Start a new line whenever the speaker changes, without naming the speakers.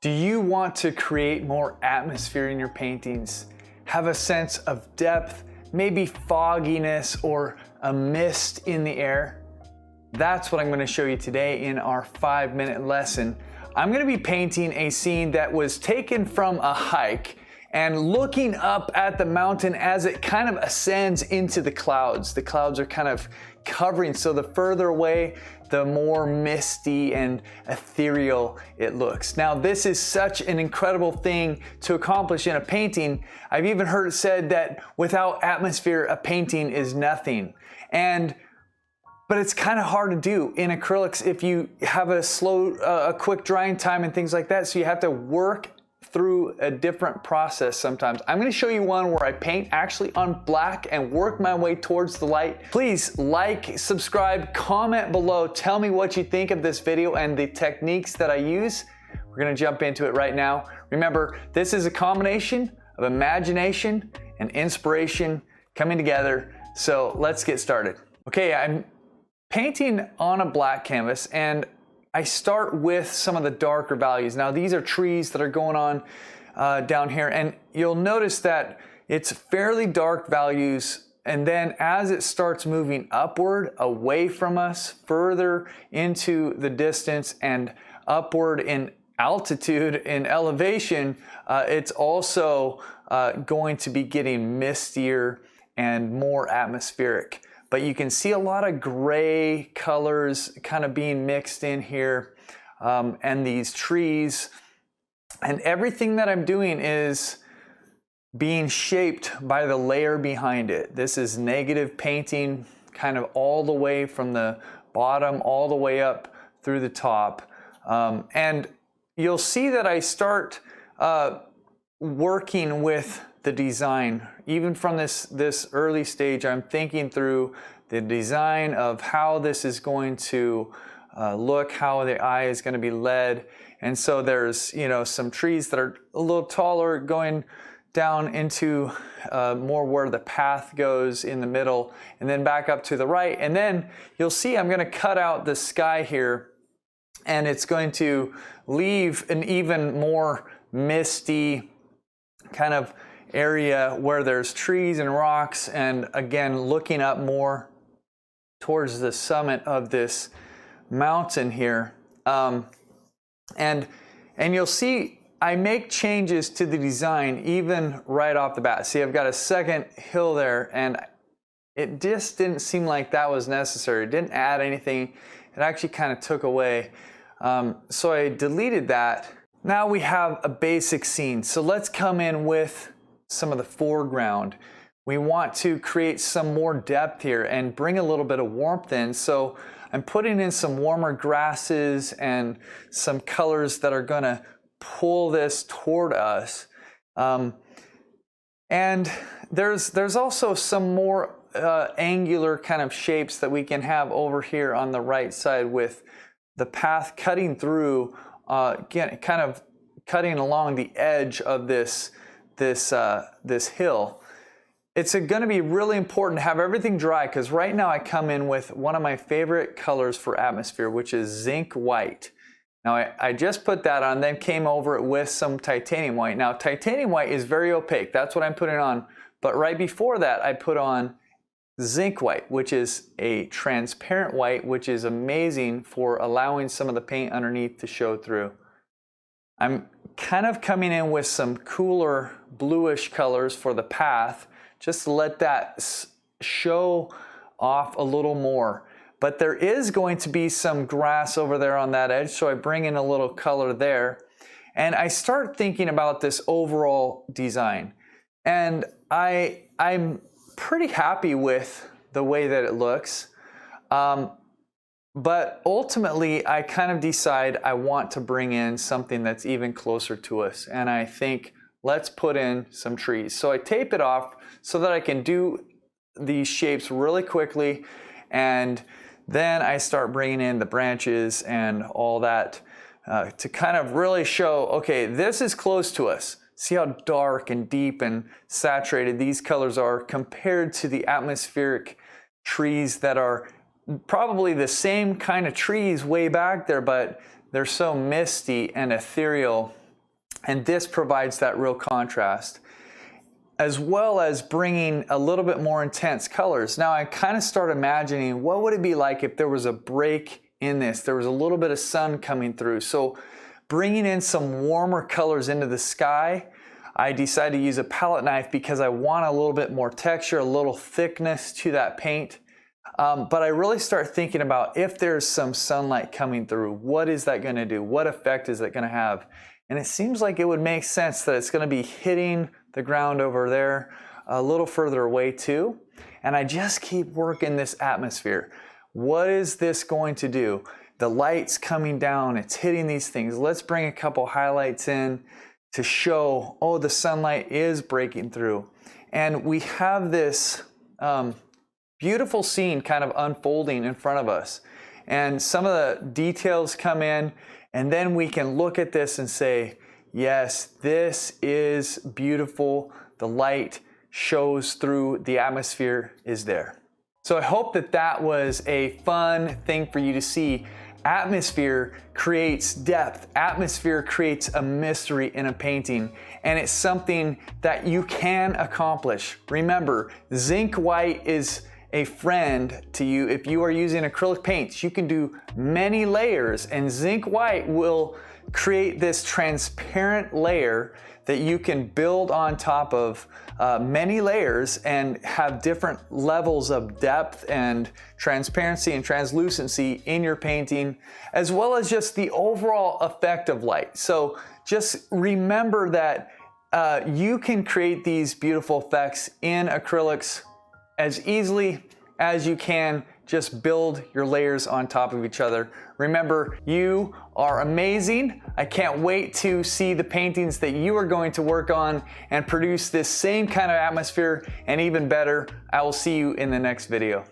Do you want to create more atmosphere in your paintings? Have a sense of depth, maybe fogginess or a mist in the air? That's what I'm going to show you today in our 5-minute lesson. I'm going to be painting a scene that was taken from a hike and looking up at the mountain as it kind of ascends into the clouds. The clouds are kind of covering, so the further away, the more misty and ethereal it looks. Now, this is such an incredible thing to accomplish in a painting. I've even heard it said that without atmosphere, a painting is nothing. But it's kind of hard to do in acrylics if you have a quick drying time and things like that. So you have to work through a different process sometimes. I'm going to show you one where I paint actually on black and work my way towards the light. Please like, subscribe, comment below. Tell me what you think of this video and the techniques that I use. We're going to jump into it right now. Remember, this is a combination of imagination and inspiration coming together. So let's get started. Okay, I'm painting on a black canvas and I start with some of the darker values. Now these are trees that are going on down here, and you'll notice that it's fairly dark values, and then as it starts moving upward away from us, further into the distance and upward in altitude, in elevation, it's also going to be getting mistier and more atmospheric. But you can see a lot of gray colors kind of being mixed in here, and these trees. And everything that I'm doing is being shaped by the layer behind it. This is negative painting, kind of all the way from the bottom all the way up through the top. And you'll see that I start working with the design. Even from this early stage, I'm thinking through the design of how this is going to look, how the eye is going to be led. And so there's, some trees that are a little taller going down into more where the path goes in the middle, and then back up to the right. And then you'll see I'm going to cut out the sky here, and it's going to leave an even more misty kind of area where there's trees and rocks, and again looking up more towards the summit of this mountain here, and you'll see I make changes to the design even right off the bat. See, I've got a second hill there, and it just didn't seem like that was necessary. It didn't add anything. It actually kind of took away, so I deleted that. Now we have a basic scene, so let's come in with some of the foreground. We want to create some more depth here and bring a little bit of warmth in. So I'm putting in some warmer grasses and some colors that are going to pull this toward us. And there's also some more angular kind of shapes that we can have over here on the right side with the path cutting through, kind of cutting along the edge of this hill. It's going to be really important to have everything dry, because right now I come in with one of my favorite colors for atmosphere, which is zinc white. Now I just put that on, then came over it with some titanium white. Now titanium white is very opaque, that's what I'm putting on, but right before that I put on zinc white, which is a transparent white, which is amazing for allowing some of the paint underneath to show through. I'm kind of coming in with some cooler bluish colors for the path, just to let that show off a little more. But there is going to be some grass over there on that edge, so I bring in a little color there. And I start thinking about this overall design. And I'm pretty happy with the way that it looks. But ultimately, I kind of decide I want to bring in something that's even closer to us. And I think, let's put in some trees. So I tape it off so that I can do these shapes really quickly. And then I start bringing in the branches and all that to kind of really show, okay, this is close to us. See how dark and deep and saturated these colors are compared to the atmospheric trees that are probably the same kind of trees way back there, but they're so misty and ethereal And this provides that real contrast, as well as bringing a little bit more intense colors. Now I kind of start imagining, what would it be like if there was a break in this? There was a little bit of sun coming through. So bringing in some warmer colors into the sky, I decided to use a palette knife because I want a little bit more texture, a little thickness to that paint. But I really start thinking about, if there's some sunlight coming through, what is that going to do? What effect is it going to have? And it seems like it would make sense that it's going to be hitting the ground over there, a little further away too. And I just keep working this atmosphere. What is this going to do? The light's coming down, it's hitting these things. Let's bring a couple highlights in to show, oh, the sunlight is breaking through. And we have this beautiful scene kind of unfolding in front of us. And some of the details come in, and then we can look at this and say, yes, this is beautiful. The light shows through, the atmosphere is there. So I hope that that was a fun thing for you to see. Atmosphere creates depth. Atmosphere creates a mystery in a painting, and it's something that you can accomplish. Remember, zinc white is a friend to you. If you are using acrylic paints, you can do many layers, and zinc white will create this transparent layer that you can build on top of many layers and have different levels of depth and transparency and translucency in your painting, as well as just the overall effect of light. So just remember that you can create these beautiful effects in acrylics as easily as you can just build your layers on top of each other. Remember, you are amazing. I can't wait to see the paintings that you are going to work on and produce this same kind of atmosphere and even better. I will see you in the next video.